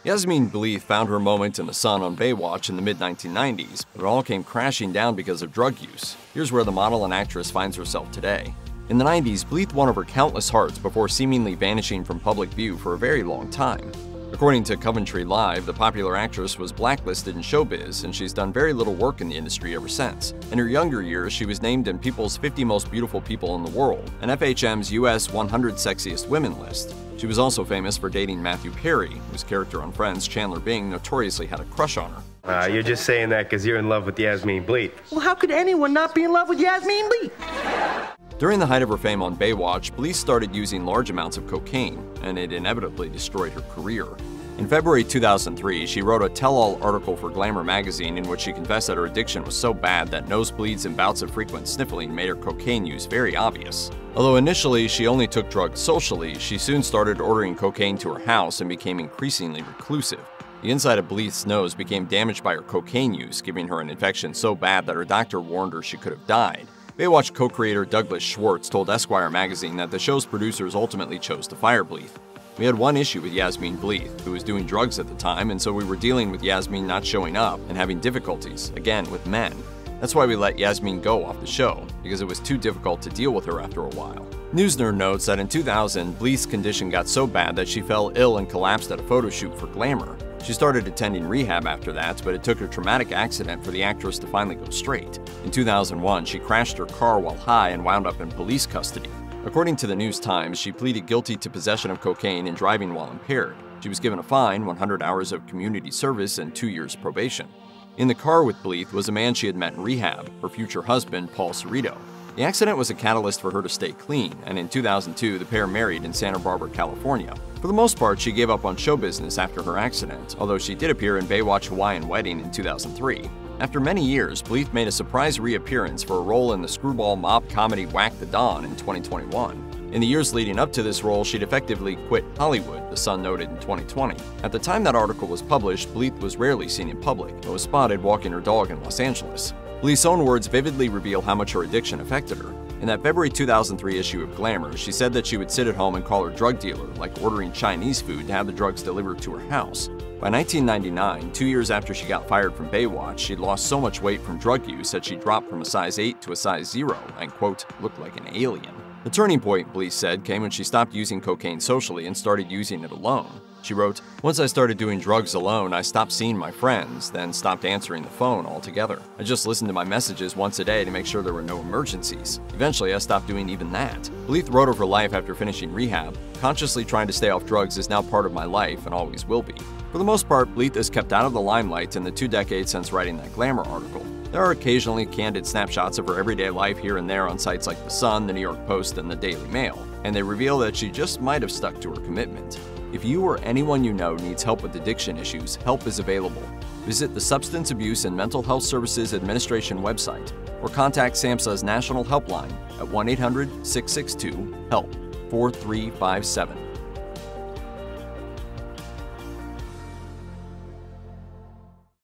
Yasmine Bleeth found her moment in the sun on Baywatch in the mid-1990s, but it all came crashing down because of drug use. Here's where the model and actress finds herself today. In the 90s, Bleeth won over countless hearts before seemingly vanishing from public view for a very long time. According to Coventry Live, the popular actress was blacklisted in showbiz, and she's done very little work in the industry ever since. In her younger years, she was named in People's 50 Most Beautiful People in the World, and FHM's US 100 Sexiest Women list. She was also famous for dating Matthew Perry, whose character on Friends, Chandler Bing, notoriously had a crush on her. You're just saying that because you're in love with Yasmine Bleeth. Well, how could anyone not be in love with Yasmine Bleeth? During the height of her fame on Baywatch, Bleeth started using large amounts of cocaine, and it inevitably destroyed her career. In February 2003, she wrote a tell-all article for Glamour magazine in which she confessed that her addiction was so bad that nosebleeds and bouts of frequent sniffling made her cocaine use very obvious. Although initially she only took drugs socially, she soon started ordering cocaine to her house and became increasingly reclusive. The inside of Bleeth's nose became damaged by her cocaine use, giving her an infection so bad that her doctor warned her she could have died. Baywatch co-creator Douglas Schwartz told Esquire magazine that the show's producers ultimately chose to fire Bleeth. "We had one issue with Yasmine Bleeth, who was doing drugs at the time, and so we were dealing with Yasmine not showing up and having difficulties, again, with men. That's why we let Yasmine go off the show, because it was too difficult to deal with her after a while." Newsner notes that in 2000, Bleeth's condition got so bad that she fell ill and collapsed at a photo shoot for Glamour. She started attending rehab after that, but it took a traumatic accident for the actress to finally go straight. In 2001, she crashed her car while high and wound up in police custody. According to the News Times, she pleaded guilty to possession of cocaine and driving while impaired. She was given a fine, 100 hours of community service, and 2 years probation. In the car with Bleeth was a man she had met in rehab, her future husband, Paul Cerrito. The accident was a catalyst for her to stay clean, and in 2002, the pair married in Santa Barbara, California. For the most part, she gave up on show business after her accident, although she did appear in Baywatch Hawaiian Wedding in 2003. After many years, Bleeth made a surprise reappearance for a role in the screwball mob comedy Whack the Don in 2021. In the years leading up to this role, she'd effectively quit Hollywood, the Sun noted in 2020. At the time that article was published, Bleeth was rarely seen in public, but was spotted walking her dog in Los Angeles. Bleeth's own words vividly reveal how much her addiction affected her. In that February 2003 issue of Glamour, she said that she would sit at home and call her drug dealer, like ordering Chinese food, to have the drugs delivered to her house. By 1999, 2 years after she got fired from Baywatch, she'd lost so much weight from drug use that she dropped from a size 8 to a size 0 and, quote, looked like an alien. The turning point, Bleeth said, came when she stopped using cocaine socially and started using it alone. She wrote, "Once I started doing drugs alone, I stopped seeing my friends, then stopped answering the phone altogether. I just listened to my messages once a day to make sure there were no emergencies. Eventually, I stopped doing even that." Bleeth wrote of her life after finishing rehab, "Consciously trying to stay off drugs is now part of my life and always will be." For the most part, Bleeth is kept out of the limelight in the 2 decades since writing that Glamour article. There are occasionally candid snapshots of her everyday life here and there on sites like The Sun, The New York Post, and The Daily Mail, and they reveal that she just might have stuck to her commitment. If you or anyone you know needs help with addiction issues, help is available. Visit the Substance Abuse and Mental Health Services Administration website or contact SAMHSA's National Helpline at 1-800-662-HELP 4357.